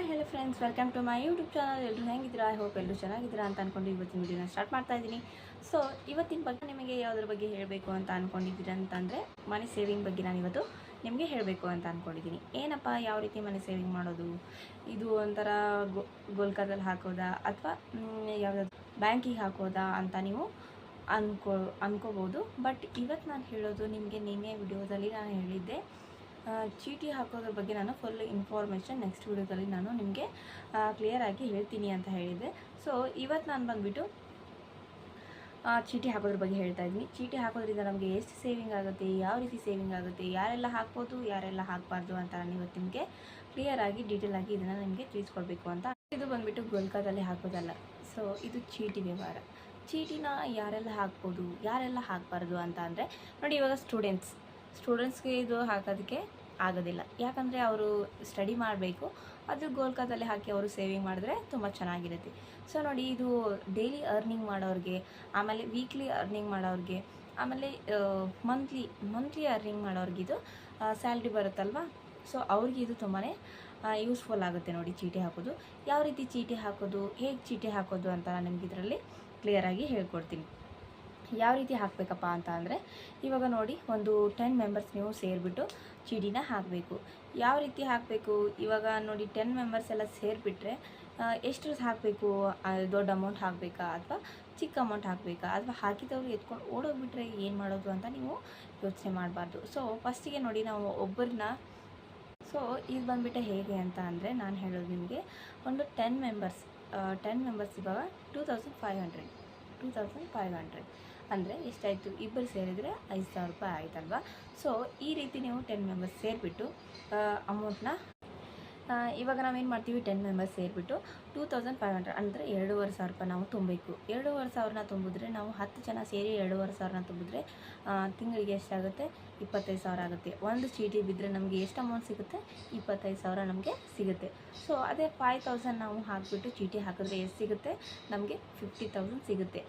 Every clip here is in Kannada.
Hi hello friends, welcome to my YouTube channel. ಎಲ್ಲರೂ ಹೆಂಗಿದ್ದೀರಾ? ಐ ಹೋಪ್ ಎಲ್ಲರೂ ಚೆನ್ನಾಗಿದ್ದೀರಾ ಅಂತ ಅಂದ್ಕೊಂಡು ಇವತ್ತಿನ ವಿಡಿಯೋನ ಸ್ಟಾರ್ಟ್ ಮಾಡ್ತಾ ಇದ್ದೀನಿ. ಸೊ ಇವತ್ತಿನ ಬಗ್ಗೆ ನಿಮಗೆ ಯಾವುದ್ರ ಬಗ್ಗೆ ಹೇಳಬೇಕು ಅಂತ ಅಂದ್ಕೊಂಡಿದ್ದೀರಾ ಅಂತಂದರೆ, ಮನಿ ಸೇವಿಂಗ್ ಬಗ್ಗೆ ನಾನು ಇವತ್ತು ನಿಮಗೆ ಹೇಳಬೇಕು ಅಂತ ಅಂದ್ಕೊಂಡಿದ್ದೀನಿ. ಏನಪ್ಪ, ಯಾವ ರೀತಿ ಮನಿ ಸೇವಿಂಗ್ ಮಾಡೋದು? ಇದು ಒಂಥರ ಗೋಲ್ಕದಲ್ಲಿ ಹಾಕೋದಾ ಅಥವಾ ಯಾವುದಾದ್ರು ಬ್ಯಾಂಕಿಗೆ ಹಾಕೋದಾ ಅಂತ ನೀವು ಅನ್ಕೋಬೋದು. ಬಟ್ ಇವತ್ತು ನಾನು ಹೇಳೋದು ನಿಮಗೆ ನಿನ್ನೆ ವಿಡಿಯೋದಲ್ಲಿ ನಾನು ಹೇಳಿದ್ದೆ, ಚೀಟಿ ಹಾಕೋದ್ರ ಬಗ್ಗೆ ನಾನು ಫುಲ್ ಇನ್ಫಾರ್ಮೇಷನ್ ನೆಕ್ಸ್ಟ್ ವಿಡಿಯೋದಲ್ಲಿ ನಾನು ನಿಮಗೆ ಕ್ಲಿಯರಾಗಿ ಹೇಳ್ತೀನಿ ಅಂತ ಹೇಳಿದ್ದೆ. ಸೊ ಇವತ್ತು ನಾನು ಬಂದುಬಿಟ್ಟು ಚೀಟಿ ಹಾಕೋದ್ರ ಬಗ್ಗೆ ಹೇಳ್ತಾ ಇದ್ದೀನಿ. ಚೀಟಿ ಹಾಕೋದ್ರಿಂದ ನಮಗೆ ಎಷ್ಟು ಸೇವಿಂಗ್ ಆಗುತ್ತೆ, ಯಾವ ರೀತಿ ಸೇವಿಂಗ್ ಆಗುತ್ತೆ, ಯಾರೆಲ್ಲ ಹಾಕ್ಬೋದು, ಯಾರೆಲ್ಲ ಹಾಕಬಾರ್ದು ಅಂತ ನಾನು ಇವತ್ತು ನಿಮಗೆ ಕ್ಲಿಯರಾಗಿ ಡೀಟೇಲಾಗಿ ಇದನ್ನು ನಿಮಗೆ ತಿಳಿಸ್ಕೊಡ್ಬೇಕು ಅಂತ. ಇದು ಬಂದುಬಿಟ್ಟು ಗೋಲ್ಕದಲ್ಲಿ ಹಾಕೋದಲ್ಲ. ಸೊ ಇದು ಚೀಟಿ ವ್ಯವಹಾರ. ಚೀಟಿನ ಯಾರೆಲ್ಲ ಹಾಕ್ಬೋದು, ಯಾರೆಲ್ಲ ಹಾಕಬಾರ್ದು ಅಂತ ಅಂದರೆ, ನೋಡಿ, ಇವಾಗ ಸ್ಟೂಡೆಂಟ್ಸ್ಗೆ ಇದು ಹಾಕೋದಕ್ಕೆ ಆಗೋದಿಲ್ಲ. ಯಾಕಂದರೆ ಅವರು ಸ್ಟಡಿ ಮಾಡಬೇಕು. ಅದು ಗೋಲ್ಕದಲ್ಲಿ ಹಾಕಿ ಅವರು ಸೇವಿಂಗ್ ಮಾಡಿದ್ರೆ ತುಂಬ ಚೆನ್ನಾಗಿರುತ್ತೆ. ಸೊ ನೋಡಿ, ಇದು ಡೈಲಿ ಅರ್ನಿಂಗ್ ಮಾಡೋರಿಗೆ, ಆಮೇಲೆ ವೀಕ್ಲಿ ಅರ್ನಿಂಗ್ ಮಾಡೋರಿಗೆ, ಆಮೇಲೆ ಮಂತ್ಲಿ ಅರ್ನಿಂಗ್ ಮಾಡೋರಿಗಿದು ಸ್ಯಾಲ್ರಿ ಬರುತ್ತಲ್ವ. ಸೊ ಅವ್ರಿಗೆ ಇದು ತುಂಬಾ ಯೂಸ್ಫುಲ್ ಆಗುತ್ತೆ ನೋಡಿ ಚೀಟಿ ಹಾಕೋದು. ಯಾವ ರೀತಿ ಚೀಟಿ ಹಾಕೋದು, ಹೇಗೆ ಚೀಟಿ ಹಾಕೋದು ಅಂತ ನಾನು ನಿಮ್ಗೆ ಇದರಲ್ಲಿ ಕ್ಲಿಯರಾಗಿ ಹೇಳ್ಕೊಡ್ತೀನಿ. ಯಾವ ರೀತಿ ಹಾಕಬೇಕಪ್ಪ ಅಂತ ಅಂದರೆ, ಇವಾಗ ನೋಡಿ, ಒಂದು 10 ಮೆಂಬರ್ಸ್ ನೀವು ಸೇರಿಬಿಟ್ಟು ಚೀಟಿನ ಹಾಕಬೇಕು. ಯಾವ ರೀತಿ ಹಾಕಬೇಕು? ಇವಾಗ ನೋಡಿ, 10 ಮೆಂಬರ್ಸ್ ಎಲ್ಲ ಸೇರಿಬಿಟ್ರೆ ಎಷ್ಟು ಹಾಕಬೇಕು? ದೊಡ್ಡ ಅಮೌಂಟ್ ಹಾಕಬೇಕಾ ಅಥವಾ ಚಿಕ್ಕ ಅಮೌಂಟ್ ಹಾಕಬೇಕಾ? ಅಥವಾ ಹಾಕಿದವರು ಎತ್ಕೊಂಡು ಓಡೋಗ್ಬಿಟ್ರೆ ಏನು ಮಾಡೋದು ಅಂತ ನೀವು ಯೋಚನೆ ಮಾಡಬಾರ್ದು. ಸೊ ಫಸ್ಟಿಗೆ ನೋಡಿ, ನಾವು ಒಬ್ಬರನ್ನ, ಸೊ ಇದು ಬಂದುಬಿಟ್ಟೆ ಹೇಗೆ ಅಂತ ಅಂದರೆ, ನಾನು ಹೇಳೋದು ನಿಮಗೆ, ಒಂದು 10 ಮೆಂಬರ್ಸ್ ಇವಾಗ 2500 ಅಂದರೆ ಎಷ್ಟಾಯಿತು? ಇಬ್ಬರು ಸೇರಿದರೆ 5000 ರೂಪಾಯಿ ಆಯ್ತಲ್ವ. ಸೊ ಈ ರೀತಿ ನೀವು 10 ಮೆಂಬರ್ಸ್ ಸೇರಿಬಿಟ್ಟು ಅಮೌಂಟ್ನ, ಇವಾಗ ನಾವೇನು ಮಾಡ್ತೀವಿ, 10 ಮೆಂಬರ್ಸ್ ಸೇರಿಬಿಟ್ಟು 2500 ಅಂದರೆ 2500 ರೂಪಾಯಿ ನಾವು ತುಂಬಬೇಕು. 2500 ತುಂಬಿದ್ರೆ, ನಾವು 10 ಜನ ಸೇರಿ 2500 ತುಂಬಿದ್ರೆ ತಿಂಗಳಿಗೆ ಎಷ್ಟಾಗುತ್ತೆ? 25,000 ಆಗುತ್ತೆ. ಒಂದು ಚೀಟಿ ಬಿದ್ದರೆ ನಮಗೆ ಎಷ್ಟು ಅಮೌಂಟ್ ಸಿಗುತ್ತೆ? 25,000 ನಮಗೆ ಸಿಗುತ್ತೆ. ಸೊ ಅದೇ 5,000 ನಾವು ಹಾಕಿಬಿಟ್ಟು ಚೀಟಿ ಹಾಕಿದ್ರೆ ಎಷ್ಟು ಸಿಗುತ್ತೆ? ನಮಗೆ 50,000 ಸಿಗುತ್ತೆ.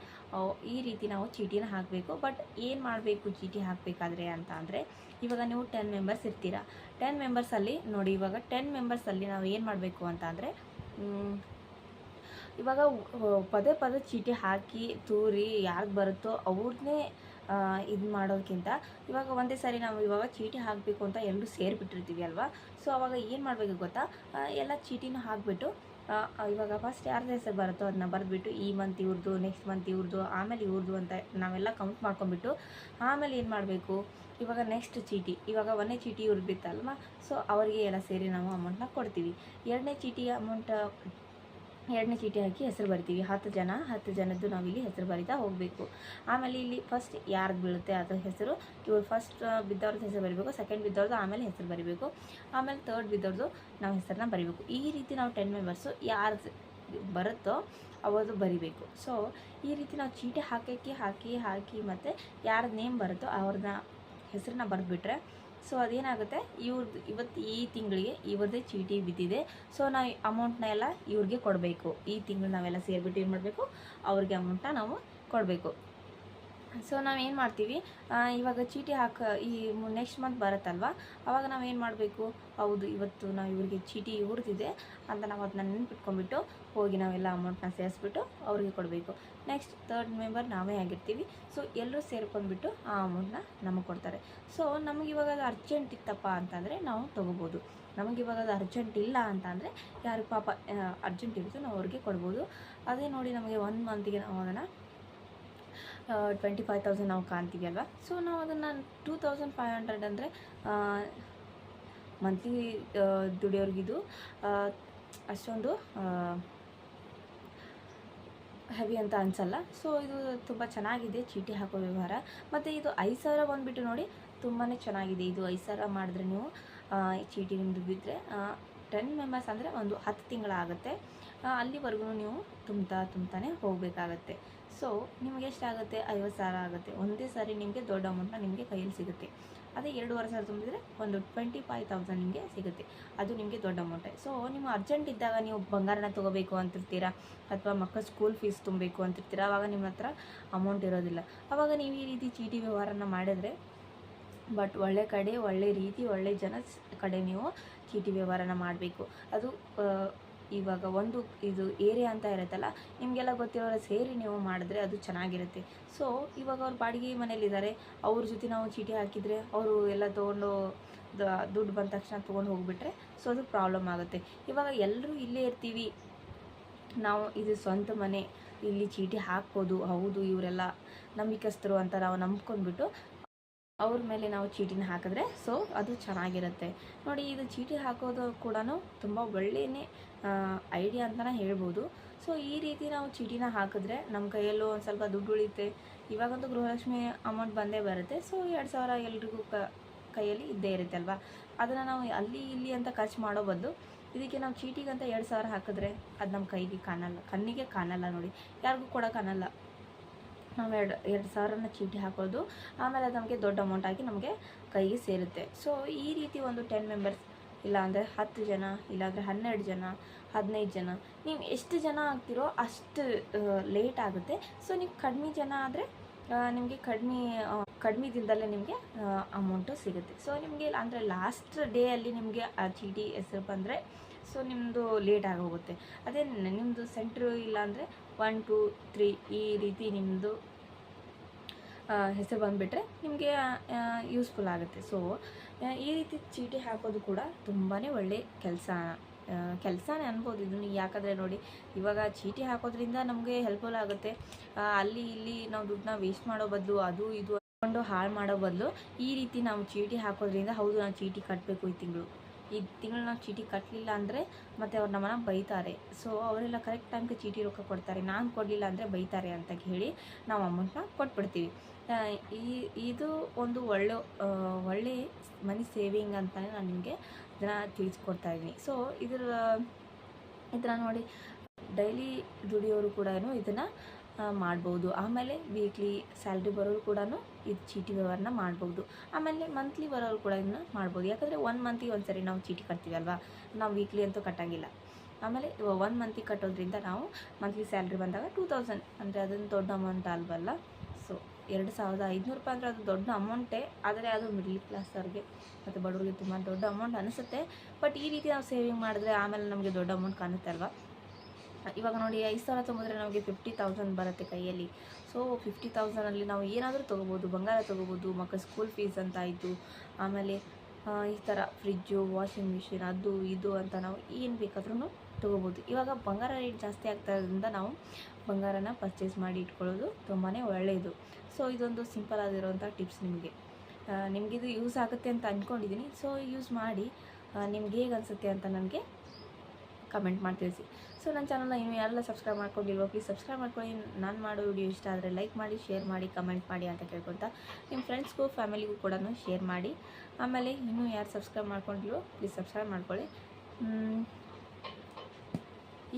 ಈ ರೀತಿ ನಾವು ಚೀಟಿನ ಹಾಕಬೇಕು. ಬಟ್ ಏನು ಮಾಡಬೇಕು ಚೀಟಿ ಹಾಕಬೇಕಾದ್ರೆ ಅಂತ ಅಂದರೆ, ಇವಾಗ ನೀವು 10 ಮೆಂಬರ್ಸ್ ಇರ್ತೀರಾ. 10 ಮೆಂಬರ್ಸಲ್ಲಿ ನೋಡಿ, ಇವಾಗ 10 ಮೆಂಬರ್ಸಲ್ಲಿ ನಾವು ಏನು ಮಾಡಬೇಕು ಅಂತ ಅಂದರೆ, ಇವಾಗ ಪದೇ ಚೀಟಿ ಹಾಕಿ ತೂರಿ ಯಾರಿಗೆ ಬರುತ್ತೋ ಅವ್ರನ್ನೇ ಇದು ಮಾಡೋದಕ್ಕಿಂತ, ಇವಾಗ ಒಂದೇ ಸಾರಿ ನಾವು ಇವಾಗ ಚೀಟಿ ಹಾಕಬೇಕು ಅಂತ ಎಲ್ಲರೂ ಸೇರಿಬಿಟ್ಟಿರ್ತೀವಿ ಅಲ್ವಾ. ಸೊ ಅವಾಗ ಏನು ಮಾಡಬೇಕು ಗೊತ್ತಾ? ಎಲ್ಲ ಚೀಟಿನ ಹಾಕಿಬಿಟ್ಟು, ಇವಾಗ ಫಸ್ಟ್ ಯಾರ್ದು ಹೆಸರು ಬರುತ್ತೋ ಅದನ್ನ ಬರೆದ್ಬಿಟ್ಟು, ಈ ಮಂತ್ ಇವ್ರದ್ದು, ನೆಕ್ಸ್ಟ್ ಮಂತ್ ಇವ್ರದ್ದು, ಆಮೇಲೆ ಇವ್ರದ್ದು ಅಂತ ನಾವೆಲ್ಲ ಕೌಂಟ್ ಮಾಡ್ಕೊಂಬಿಟ್ಟು, ಆಮೇಲೆ ಏನು ಮಾಡಬೇಕು, ಇವಾಗ ನೆಕ್ಸ್ಟ್ ಚೀಟಿ, ಇವಾಗ 1ನೇ ಚೀಟಿ ಇವ್ರಿಗೆ ಬಿತ್ತಲ್ವ. ಸೊ ಅವರಿಗೆ ಎಲ್ಲ ಸೇರಿ ನಾವು ಅಮೌಂಟ್ನ ಕೊಡ್ತೀವಿ. 2ನೇ ಚೀಟಿ ಹಾಕಿ ಹೆಸರು ಬರಿತೀವಿ. 10 ಜನದ್ದು ನಾವಿಲ್ಲಿ ಹೆಸರು ಬರಿತಾ ಹೋಗಬೇಕು. ಆಮೇಲೆ ಇಲ್ಲಿ ಫಸ್ಟ್ ಯಾರ್ದು ಬೀಳುತ್ತೆ ಅದರ ಹೆಸರು, ಇವ್ರು ಫಸ್ಟ್ ಬಿದ್ದವ್ರದ್ದು ಹೆಸರು ಬರಿಬೇಕು, ಸೆಕೆಂಡ್ ಬಿದ್ದವ್ರದ್ದು ಆಮೇಲೆ ಹೆಸರು ಬರಿಬೇಕು, ಆಮೇಲೆ ಥರ್ಡ್ ಬಿದ್ದವ್ರದ್ದು ನಾವು ಹೆಸರನ್ನ ಬರಿಬೇಕು. ಈ ರೀತಿ ನಾವು 10 ಮೆಂಬರ್ಸು ಯಾರ್ದು ಬರುತ್ತೋ ಅವರದು ಬರಿಬೇಕು. ಸೊ ಈ ರೀತಿ ನಾವು ಚೀಟಿ ಹಾಕಿ ಮತ್ತು ಯಾರ್ದು ನೇಮ್ ಬರುತ್ತೋ ಅವ್ರನ್ನ ಹೆಸರನ್ನ ಬರೆದ್ಬಿಟ್ರೆ, ಸೊ ಅದೇನಾಗುತ್ತೆ, ಇವತ್ತು ಈ ತಿಂಗಳಿಗೆ ಇವ್ರದ್ದೇ ಚೀಟಿ ಬಿದ್ದಿದೆ. ಸೊ ನಾವು ಅಮೌಂಟ್ನ ಎಲ್ಲ ಇವ್ರಿಗೆ ಕೊಡಬೇಕು. ಈ ತಿಂಗಳು ನಾವೆಲ್ಲ ಸೇರಿಬಿಟ್ಟು ಏನು ಮಾಡಬೇಕು, ಅವ್ರಿಗೆ ಅಮೌಂಟ್ನ ನಾವು ಕೊಡಬೇಕು. ಸೊ ನಾವೇನು ಮಾಡ್ತೀವಿ, ಇವಾಗ ಚೀಟಿ ಈ ನೆಕ್ಸ್ಟ್ ಮಂತ್ ಬರುತ್ತಲ್ವ, ಆವಾಗ ನಾವೇನು ಮಾಡಬೇಕು, ಹೌದು ಇವತ್ತು ನಾವು ಇವ್ರಿಗೆ ಚೀಟಿ ಇವ್ರದ್ದಿದೆ ಅಂತ ನಾವು ಅದನ್ನ ನೆನ್ಪಿಟ್ಕೊಂಡ್ಬಿಟ್ಟು ಹೋಗಿ ನಾವೆಲ್ಲ ಅಮೌಂಟ್ನ ಸೇರಿಸ್ಬಿಟ್ಟು ಅವ್ರಿಗೆ ಕೊಡಬೇಕು. ನೆಕ್ಸ್ಟ್ ಥರ್ಡ್ ಮೆಂಬರ್ ನಾವೇ ಆಗಿರ್ತೀವಿ. ಸೊ ಎಲ್ಲರೂ ಸೇರ್ಕೊಂಡ್ಬಿಟ್ಟು ಆ ಅಮೌಂಟ್ನ ನಮಗೆ ಕೊಡ್ತಾರೆ. ಸೊ ನಮಗಿವಾಗ ಅದು ಅರ್ಜೆಂಟ್ ಇತ್ತಪ್ಪ ಅಂತಂದರೆ ನಾವು ತೊಗೋಬೋದು. ನಮಗಿವಾಗ ಅದು ಅರ್ಜೆಂಟ್ ಇಲ್ಲ ಅಂತ ಅಂದರೆ, ಯಾರು ಪಾಪ ಅರ್ಜೆಂಟ್ ಇರುತ್ತೋ ನಾವು ಅವ್ರಿಗೆ ಕೊಡ್ಬೋದು. ಅದೇ ನೋಡಿ, ನಮಗೆ 1 ಮಂತಿಗೆ ನಾವು ಅದನ್ನು 25,000 ನಾವು ಕಾಣ್ತೀವಿ ಅಲ್ವಾ. ಸೊ ನಾವು ಅದನ್ನು 2,500 ಅಂದರೆ ಮಂತ್ಲಿ ದುಡಿಯೋರಿಗಿದು ಅಷ್ಟೊಂದು ಹೆವಿ ಅಂತ ಅನಿಸಲ್ಲ. ಸೊ ಇದು ತುಂಬ ಚೆನ್ನಾಗಿದೆ ಚೀಟಿ ಹಾಕೋ ವ್ಯವಹಾರ. ಮತ್ತು ಇದು 5,000 ಬಂದುಬಿಟ್ಟು ನೋಡಿ, ತುಂಬಾ ಚೆನ್ನಾಗಿದೆ. ಇದು 5,000 ಮಾಡಿದ್ರೆ ನೀವು ಚೀಟಿ ನಿಮ್ಮದು ಬಿದ್ದರೆ 10 ಮೆಂಬರ್ಸ್ ಅಂದರೆ ಒಂದು 10 ತಿಂಗಳಾಗುತ್ತೆ. ಅಲ್ಲಿವರೆಗೂ ನೀವು ತುಂಬ್ತಾನೆ ಹೋಗಬೇಕಾಗತ್ತೆ. ಸೊ ನಿಮಗೆ ಎಷ್ಟಾಗುತ್ತೆ? 50,000 ಆಗುತ್ತೆ. ಒಂದೇ ಸಾರಿ ನಿಮಗೆ ದೊಡ್ಡ ಅಮೌಂಟ್ನ ನಿಮಗೆ ಕೈಯಲ್ಲಿ ಸಿಗುತ್ತೆ. ಅದೇ 2,500 ತುಂಬಿದರೆ ಒಂದು 25,000 ನಿಮಗೆ ಸಿಗುತ್ತೆ. ಅದು ನಿಮಗೆ ದೊಡ್ಡ ಅಮೌಂಟೇ. ಸೊ ನೀವು ಅರ್ಜೆಂಟ್ ಇದ್ದಾಗ ನೀವು ಬಂಗಾರನ ತೊಗೋಬೇಕು ಅಂತಿರ್ತೀರಾ, ಅಥವಾ ಮಕ್ಕಳ ಸ್ಕೂಲ್ ಫೀಸ್ ತುಂಬಬೇಕು ಅಂತಿರ್ತೀರಾ, ಆವಾಗ ನಿಮ್ಮ ಹತ್ರ ಅಮೌಂಟ್ ಇರೋದಿಲ್ಲ. ಆವಾಗ ನೀವು ಈ ರೀತಿ ಚೀಟಿ ವ್ಯವಹಾರನ ಮಾಡಿದ್ರೆ, ಬಟ್ ಒಳ್ಳೆ ಕಡೆ, ಒಳ್ಳೆ ರೀತಿ, ಒಳ್ಳೆ ಜನ ಕಡೆ ನೀವು ಚೀಟಿ ವ್ಯವಹಾರನ ಮಾಡಬೇಕು. ಅದು ಇವಾಗ ಒಂದು ಇದು ಏರಿಯಾ ಅಂತ ಇರುತ್ತಲ್ಲ, ನಿಮಗೆಲ್ಲ ಗೊತ್ತಿರೋರು ಸೇರಿ ನೀವು ಮಾಡಿದ್ರೆ ಅದು ಚೆನ್ನಾಗಿರುತ್ತೆ. ಸೊ ಇವಾಗ ಅವ್ರು ಬಾಡಿಗೆ ಮನೇಲಿದ್ದಾರೆ, ಅವ್ರ ಜೊತೆ ನಾವು ಚೀಟಿ ಹಾಕಿದರೆ ಅವರು ಎಲ್ಲ ತೊಗೊಂಡು ದುಡ್ಡು ಬಂದ ತಕ್ಷಣ ತೊಗೊಂಡು ಹೋಗಿಬಿಟ್ರೆ ಸೊ ಅದು ಪ್ರಾಬ್ಲಮ್ ಆಗುತ್ತೆ. ಇವಾಗ ಎಲ್ಲರೂ ಇಲ್ಲೇ ಇರ್ತೀವಿ, ನಾವು ಇದು ಸ್ವಂತ ಮನೆ, ಇಲ್ಲಿ ಚೀಟಿ ಹಾಕ್ಬೋದು, ಹೌದು ಇವರೆಲ್ಲ ನಂಬಿಕಸ್ಥರು ಅಂತ ನಾವು ನಂಬ್ಕೊಂಡ್ಬಿಟ್ಟು ಅವ್ರ ಮೇಲೆ ನಾವು ಚೀಟಿನ ಹಾಕಿದ್ರೆ ಸೊ ಅದು ಚೆನ್ನಾಗಿರುತ್ತೆ. ನೋಡಿ, ಇದು ಚೀಟಿ ಹಾಕೋದು ಕೂಡ ತುಂಬ ಒಳ್ಳೆಯೇ ಐಡಿಯಾ ಅಂತಲೇ ಹೇಳ್ಬೋದು. ಸೊ ಈ ರೀತಿ ನಾವು ಚೀಟಿನ ಹಾಕಿದ್ರೆ ನಮ್ಮ ಕೈಯಲ್ಲೂ ಒಂದು ಸ್ವಲ್ಪ ದುಡ್ಡು ಉಳಿಯುತ್ತೆ. ಇವಾಗಂತೂ ಗೃಹಲಕ್ಷ್ಮಿ ಅಮೌಂಟ್ ಬಂದೇ ಬರುತ್ತೆ. ಸೊ 2,000 ಎಲ್ರಿಗೂ ಕೈಯಲ್ಲಿ ಇದ್ದೇ ಇರುತ್ತೆ ಅಲ್ವಾ. ಅದನ್ನು ನಾವು ಅಲ್ಲಿ ಇಲ್ಲಿ ಅಂತ ಖರ್ಚು ಮಾಡೋ ಬದಲು ಇದಕ್ಕೆ ನಾವು ಚೀಟಿಗಂತ 2,000 ಹಾಕಿದ್ರೆ ಅದು ನಮ್ಮ ಕೈಗೆ ಕಾಣಲ್ಲ, ಕಣ್ಣಿಗೆ ಕಾಣಲ್ಲ, ನೋಡಿ ಯಾರಿಗೂ ಕೂಡ ಕಾಣಲ್ಲ. ನಾವು 2,000ನ ಚೀಟಿ ಹಾಕೋದು, ಆಮೇಲೆ ಅದು ನಮಗೆ ದೊಡ್ಡ ಅಮೌಂಟ್ ಆಗಿ ನಮಗೆ ಕೈಗೆ ಸೇರುತ್ತೆ. ಸೊ ಈ ರೀತಿ ಒಂದು 10 ಮೆಂಬರ್ಸ್, ಇಲ್ಲಾಂದರೆ 10 ಜನ, ಇಲ್ಲಾಂದರೆ 12 ಜನ, 15 ಜನ, ನೀವು ಎಷ್ಟು ಜನ ಆಗ್ತಿರೋ ಅಷ್ಟು ಲೇಟ್ ಆಗುತ್ತೆ. ಸೊ ನೀವು ಕಡಿಮೆ ಜನ ಆದರೆ ನಿಮಗೆ ಕಡಿಮೆ ದಿನದಲ್ಲೇ ನಿಮಗೆ ಅಮೌಂಟು ಸಿಗುತ್ತೆ. ಸೊ ನಿಮಗೆ ಅಂದರೆ ಲಾಸ್ಟ್ ಡೇಯಲ್ಲಿ ನಿಮಗೆ ಆ ಚೀಟಿ ಹೆಸರು ಬಂದರೆ ಸೊ ನಿಮ್ಮದು ಲೇಟ್ ಆಗೋಗುತ್ತೆ. ಅದೇ ನಿಮ್ಮದು ಸೆಂಟ್ರು ಇಲ್ಲಾಂದರೆ 1 2 3 ಈ ರೀತಿ ನಿಮ್ಮದು ಹೆಸರು ಬಂದುಬಿಟ್ರೆ ನಿಮಗೆ ಯೂಸ್ಫುಲ್ ಆಗುತ್ತೆ. ಸೊ ಈ ರೀತಿ ಚೀಟಿ ಹಾಕೋದು ಕೂಡ ತುಂಬಾ ಒಳ್ಳೆ ಕೆಲಸನೇ ಅನ್ಬೋದು ಇದನ್ನು. ಯಾಕಂದರೆ ನೋಡಿ, ಇವಾಗ ಚೀಟಿ ಹಾಕೋದ್ರಿಂದ ನಮಗೆ ಹೆಲ್ಪ್ಫುಲ್ ಆಗುತ್ತೆ. ಅಲ್ಲಿ ಇಲ್ಲಿ ನಾವು ದುಡ್ಡನ್ನ ವೇಸ್ಟ್ ಮಾಡೋ ಬದಲು, ಅದು ಇದು ಕೊಂಡು ಹಾಳು ಮಾಡೋ ಬದಲು ಈ ರೀತಿ ನಾವು ಚೀಟಿ ಹಾಕೋದ್ರಿಂದ, ಹೌದು ನಾವು ಚೀಟಿ ಕಟ್ಟಬೇಕು ಈ ತಿಂಗಳು ನಾವು ಚೀಟಿ ಕಟ್ಟಲಿಲ್ಲ ಅಂದರೆ ಮತ್ತು ಅವ್ರು ನಮ್ಮನ್ನು ಬೈತಾರೆ. ಸೊ ಅವರೆಲ್ಲ ಕರೆಕ್ಟ್ ಟೈಮ್ಗೆ ಚೀಟಿ ರೊಕ್ಕ ಕೊಡ್ತಾರೆ, ನಾನು ಕೊಡಲಿಲ್ಲ ಅಂದರೆ ಬೈತಾರೆ ಅಂತ ಹೇಳಿ ನಾವು ಅಮೌಂಟ್ನ ಕೊಟ್ಬಿಡ್ತೀವಿ. ಇದು ಒಂದು ಒಳ್ಳೆ ಮನಿ ಸೇವಿಂಗ್ ಅಂತಲೇ ನಾನು ನಿಮಗೆ ಇದನ್ನು ತಿಳಿಸ್ಕೊಡ್ತಾ ಇದ್ದೀನಿ. ಸೊ ಇದನ್ನು ನೋಡಿ, ಡೈಲಿ ದುಡಿಯೋರು ಕೂಡ ಇದನ್ನು ಮಾಡ್ಬೋದು. ಆಮೇಲೆ ವೀಕ್ಲಿ ಸ್ಯಾಲ್ರಿ ಬರೋರು ಕೂಡ ಇದು ಚೀಟಿ ವ್ಯವಹಾರನ ಮಾಡ್ಬೋದು. ಆಮೇಲೆ ಮಂತ್ಲಿ ಬರೋರು ಕೂಡ ಇದನ್ನು ಮಾಡ್ಬೋದು. ಯಾಕಂದರೆ 1 ಮಂತಿಗೆ ಒಂದು ಸರಿ ನಾವು ಚೀಟಿ ಕಟ್ತೀವಿ ಅಲ್ವಾ, ನಾವು ವೀಕ್ಲಿ ಅಂತೂ ಕಟ್ಟೋಂಗಿಲ್ಲ. ಆಮೇಲೆ 1 ಮಂತಿಗೆ ಕಟ್ಟೋದ್ರಿಂದ ನಾವು ಮಂತ್ಲಿ ಸ್ಯಾಲ್ರಿ ಬಂದಾಗ 2,000 ಅಂದರೆ ಅದೊಂದು ದೊಡ್ಡ ಅಮೌಂಟ್ ಅಲ್ವಲ್ಲ. ಸೊ 2,500 ರೂಪಾಯಿ ಅಂದರೆ ಅದು ದೊಡ್ಡ ಅಮೌಂಟೇ, ಆದರೆ ಅದು ಮಿಡ್ಲ್ ಕ್ಲಾಸ್ ಅವ್ರಿಗೆ ಮತ್ತು ಬಡವರಿಗೆ ತುಂಬ ದೊಡ್ಡ ಅಮೌಂಟ್ ಅನಿಸುತ್ತೆ. ಬಟ್ ಈ ರೀತಿ ನಾವು ಸೇವಿಂಗ್ ಮಾಡಿದ್ರೆ ಆಮೇಲೆ ನಮಗೆ ದೊಡ್ಡ ಅಮೌಂಟ್ ಕಾಣುತ್ತೆ ಅಲ್ವಾ. ಇವಾಗ ನೋಡಿ, 5,000 ತೊಗೊಂಡ್ರೆ ನಮಗೆ 50,000 ಬರುತ್ತೆ ಕೈಯಲ್ಲಿ. ಸೊ 50,000ಅಲ್ಲಿ ನಾವು ಏನಾದರೂ ತೊಗೋಬೋದು, ಬಂಗಾರ ತೊಗೋಬೋದು, ಮಕ್ಕಳ ಸ್ಕೂಲ್ ಫೀಸ್ ಅಂತ ಆಯಿತು, ಆಮೇಲೆ ಈ ಥರ ಫ್ರಿಜ್ಜು, ವಾಷಿಂಗ್ ಮಿಷಿನ್, ಅದು ಇದು ಅಂತ ನಾವು ಏನು ಬೇಕಾದ್ರೂ ತೊಗೋಬೋದು. ಇವಾಗ ಬಂಗಾರ ರೇಟ್ ಜಾಸ್ತಿ ಆಗ್ತಾಯಿರೋದ್ರಿಂದ ನಾವು ಬಂಗಾರನ ಪರ್ಚೇಸ್ ಮಾಡಿ ಇಟ್ಕೊಳ್ಳೋದು ತುಂಬಾ ಒಳ್ಳೆಯದು. ಸೊ ಇದೊಂದು ಸಿಂಪಲ್ ಆಗಿರೋಂಥ ಟಿಪ್ಸ್ ನಿಮಗಿದು ಯೂಸ್ ಆಗುತ್ತೆ ಅಂತ ಅಂದ್ಕೊಂಡಿದ್ದೀನಿ. ಸೊ ಯೂಸ್ ಮಾಡಿ ನಿಮ್ಗೆ ಹೇಗೆ ಅನಿಸುತ್ತೆ ಅಂತ ನನಗೆ ಕಮೆಂಟ್ ಮಾಡಿ ತಿಳಿಸಿ. ಸೊ ನನ್ನ ಚಾನಲ್ನ ಇನ್ನೂ ಯಾರೆಲ್ಲ ಸಬ್ಸ್ಕ್ರೈಬ್ ಮಾಡ್ಕೊಂಡಿಲ್ವೋ ಪ್ಲೀಸ್ ಸಬ್ಸ್ಕ್ರೈಬ್ ಮಾಡ್ಕೊಳ್ಳಿ. ನಾನು ಮಾಡೋ ವಿಡಿಯೋ ಇಷ್ಟ ಆದರೆ ಲೈಕ್ ಮಾಡಿ, ಶೇರ್ ಮಾಡಿ, ಕಮೆಂಟ್ ಮಾಡಿ ಅಂತ ಕೇಳ್ಕೊತಾ ನಿಮ್ಮ ಫ್ರೆಂಡ್ಸ್ಗೂ ಫ್ಯಾಮಿಲಿಗೂ ಕೂಡ ಶೇರ್ ಮಾಡಿ. ಆಮೇಲೆ ಇನ್ನೂ ಯಾರು ಸಬ್ಸ್ಕ್ರೈಬ್ ಮಾಡ್ಕೊಂಡಿಲ್ವೋ ಪ್ಲೀಸ್ ಸಬ್ಸ್ಕ್ರೈಬ್ ಮಾಡ್ಕೊಳ್ಳಿ.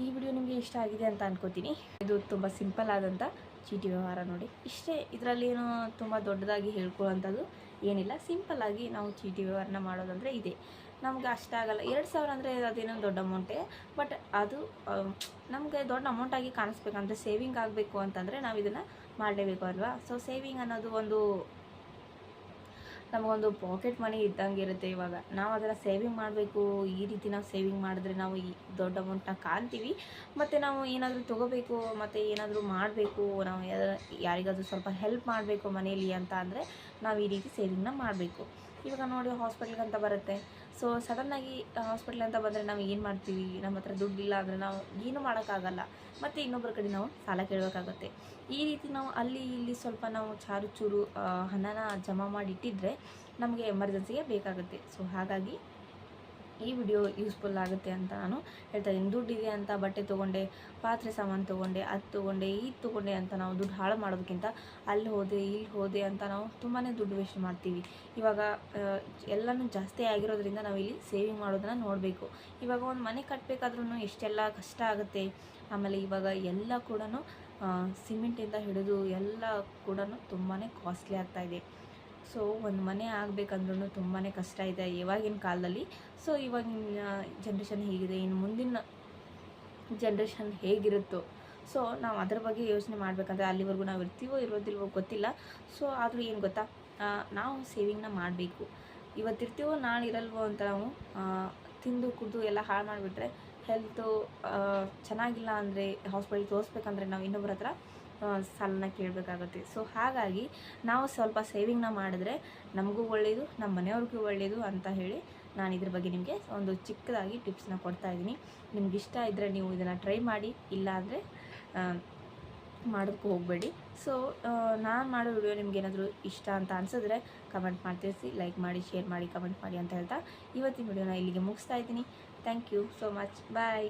ಈ ವಿಡಿಯೋ ನಿಮಗೆ ಇಷ್ಟ ಆಗಿದೆ ಅಂತ ಅನ್ಕೋತೀನಿ. ಇದು ತುಂಬ ಸಿಂಪಲ್ ಆದಂಥ ಚೀಟಿ ವ್ಯವಹಾರ ನೋಡಿ, ಇಷ್ಟೇ. ಇದರಲ್ಲಿ ಏನು ತುಂಬ ದೊಡ್ಡದಾಗಿ ಹೇಳ್ಕೊಳ್ಳೋಂಥದ್ದು ಏನಿಲ್ಲ. ಸಿಂಪಲ್ಲಾಗಿ ನಾವು ಚೀಟಿ ವ್ಯವಹಾರನ ಮಾಡೋದಂದರೆ ಇದೆ. ನಮ್ಗೆ ಅಷ್ಟಾಗಲ್ಲ. 2,000 ಅಂದರೆ ಅದೇನೋ ದೊಡ್ಡ ಅಮೌಂಟೇ, ಬಟ್ ಅದು ನಮಗೆ ದೊಡ್ಡ ಅಮೌಂಟಾಗಿ ಕಾಣಿಸ್ಬೇಕಂದ್ರೆ, ಸೇವಿಂಗ್ ಆಗಬೇಕು ಅಂತಂದರೆ ನಾವು ಇದನ್ನು ಮಾಡಲೇಬೇಕು ಅಲ್ವಾ. ಸೊ ಸೇವಿಂಗ್ ಅನ್ನೋದು ನಮಗೊಂದು ಪಾಕೆಟ್ ಮನಿ ಇದ್ದಂಗೆ ಇರುತ್ತೆ. ಇವಾಗ ನಾವು ಅದನ್ನು ಸೇವಿಂಗ್ ಮಾಡಬೇಕು. ಈ ರೀತಿ ನಾವು ಸೇವಿಂಗ್ ಮಾಡಿದ್ರೆ ನಾವು ಈ ದೊಡ್ಡ ಅಮೌಂಟ್ನ ಕಾಣ್ತೀವಿ. ಮತ್ತು ನಾವು ಏನಾದರೂ ತೊಗೋಬೇಕು ಮತ್ತು ಏನಾದರೂ ಮಾಡಬೇಕು, ನಾವು ಯಾರಿಗಾದರೂ ಸ್ವಲ್ಪ ಹೆಲ್ಪ್ ಮಾಡಬೇಕು ಮನೆಯಲ್ಲಿ ಅಂತ ಅಂದರೆ ನಾವು ಈ ರೀತಿ ಸೇವಿಂಗ್ನ ಮಾಡಬೇಕು. ಇವಾಗ ನೋಡಿ, ಹಾಸ್ಪಿಟ್ಲಿಗೆ ಅಂತ ಬರುತ್ತೆ. ಸೊ ಸಡನ್ನಾಗಿ ಹಾಸ್ಪಿಟ್ಲ್ ಅಂತ ಬಂದರೆ ನಾವು ಏನು ಮಾಡ್ತೀವಿ, ನಮ್ಮ ಹತ್ರ ದುಡ್ಡಿಲ್ಲ ಅಂದರೆ ನಾವು ಏನೂ ಮಾಡೋಕ್ಕಾಗಲ್ಲ. ಮತ್ತು ಇನ್ನೊಬ್ಬರ ಕಡೆ ನಾವು ಸಾಲ ಕೇಳಬೇಕಾಗುತ್ತೆ. ಈ ರೀತಿ ನಾವು ಅಲ್ಲಿ ಇಲ್ಲಿ ಸ್ವಲ್ಪ ನಾವು ಚೂರು ಹಣನ ಜಮಾ ಮಾಡಿ ಇಟ್ಟಿದ್ದರೆ ನಮಗೆ ಎಮರ್ಜೆನ್ಸಿಗೆ ಬೇಕಾಗುತ್ತೆ. ಸೊ ಹಾಗಾಗಿ ಈ ವಿಡಿಯೋ ಯೂಸ್ಫುಲ್ ಆಗುತ್ತೆ ಅಂತ ನಾನು ಹೇಳ್ತಾ ಇದ್ದೀನಿ. ದುಡ್ಡಿದೆ ಅಂತ ಬಟ್ಟೆ ತೊಗೊಂಡೆ, ಪಾತ್ರೆ ಸಾಮಾನು ತೊಗೊಂಡೆ, ಅದು ತೊಗೊಂಡೆ, ಇದು ತೊಗೊಂಡೆ ಅಂತ ನಾವು ದುಡ್ಡು ಹಾಳು ಮಾಡೋದಕ್ಕಿಂತ ಅಲ್ಲಿ ಹೋದೆ ಇಲ್ಲಿ ಹೋದೆ ಅಂತ ನಾವು ತುಂಬಾ ದುಡ್ಡು ವೇಸ್ಟ್ ಮಾಡ್ತೀವಿ. ಇವಾಗ ಎಲ್ಲನೂ ಜಾಸ್ತಿ ಆಗಿರೋದ್ರಿಂದ ನಾವು ಇಲ್ಲಿ ಸೇವಿಂಗ್ ಮಾಡೋದನ್ನು ನೋಡಬೇಕು. ಇವಾಗ ಒಂದು ಮನೆ ಕಟ್ಟಬೇಕಾದ್ರೂ ಎಷ್ಟೆಲ್ಲ ಕಷ್ಟ ಆಗುತ್ತೆ. ಆಮೇಲೆ ಇವಾಗ ಎಲ್ಲ ಕೂಡ ಸಿಮೆಂಟಿಂದ ಹಿಡಿದು ಎಲ್ಲ ಕೂಡ ತುಂಬಾ ಕಾಸ್ಟ್ಲಿ ಆಗ್ತಾಯಿದೆ. ಸೊ ಒಂದು ಮನೆ ಆಗಬೇಕಂದ್ರೂ ತುಂಬಾ ಕಷ್ಟ ಇದೆ ಇವಾಗಿನ ಕಾಲದಲ್ಲಿ. ಸೊ ಇವಾಗಿನ ಜನ್ರೇಷನ್ ಹೇಗಿದೆ, ಇನ್ನು ಮುಂದಿನ ಜನ್ರೇಷನ್ ಹೇಗಿರುತ್ತೋ, ಸೊ ನಾವು ಅದ್ರ ಬಗ್ಗೆ ಯೋಚನೆ ಮಾಡಬೇಕಂದ್ರೆ ಅಲ್ಲಿವರೆಗೂ ನಾವು ಇರ್ತೀವೋ ಇರೋದಿಲ್ವೋ ಗೊತ್ತಿಲ್ಲ. ಸೊ ಆದರೂ ಏನು ಗೊತ್ತಾ, ನಾವು ಸೇವಿಂಗ್ನ ಮಾಡಬೇಕು. ಇವತ್ತಿರ್ತೀವೋ ನಾಳೆ ಇರಲ್ವೋ ಅಂತ ನಾವು ತಿಂದು ಕುಡಿದು ಎಲ್ಲ ಹಾಳು ಮಾಡಿಬಿಟ್ರೆ ಹೆಲ್ತು ಚೆನ್ನಾಗಿಲ್ಲ ಅಂದರೆ ಹಾಸ್ಪಿಟಲ್ ತೋರಿಸ್ಬೇಕಂದ್ರೆ ನಾವು ಇನ್ನೊಬ್ಬರ ಹತ್ರ ಸಾಲನ ಕೇಳಬೇಕಾಗುತ್ತೆ. ಸೊ ಹಾಗಾಗಿ ನಾವು ಸ್ವಲ್ಪ ಸೇವಿಂಗ್ನ ಮಾಡಿದ್ರೆ ನಮಗೂ ಒಳ್ಳೆಯದು, ನಮ್ಮ ಮನೆಯವ್ರಿಗೂ ಒಳ್ಳೆಯದು ಅಂತ ಹೇಳಿ ನಾನು ಇದ್ರ ಬಗ್ಗೆ ನಿಮಗೆ ಒಂದು ಚಿಕ್ಕದಾಗಿ ಟಿಪ್ಸ್ನ ಕೊಡ್ತಾಯಿದ್ದೀನಿ. ನಿಮ್ಗೆ ಇಷ್ಟ ಇದ್ದರೆ ನೀವು ಇದನ್ನು ಟ್ರೈ ಮಾಡಿ, ಇಲ್ಲಾಂದರೆ ಮಾಡೋದಕ್ಕೂ ಹೋಗಬೇಡಿ. ಸೊ ನಾನು ಮಾಡೋ ವಿಡಿಯೋ ನಿಮ್ಗೇನಾದರೂ ಇಷ್ಟ ಅಂತ ಅನಿಸಿದ್ರೆ ಕಮೆಂಟ್ ಮಾಡಿ ತಿಳಿಸಿ, ಲೈಕ್ ಮಾಡಿ, ಶೇರ್ ಮಾಡಿ, ಕಮೆಂಟ್ ಮಾಡಿ ಅಂತ ಹೇಳ್ತಾ ಇವತ್ತಿನ ವಿಡಿಯೋನ ಇಲ್ಲಿಗೆ ಮುಗಿಸ್ತಾ ಇದ್ದೀನಿ. Thank you so much. Bye.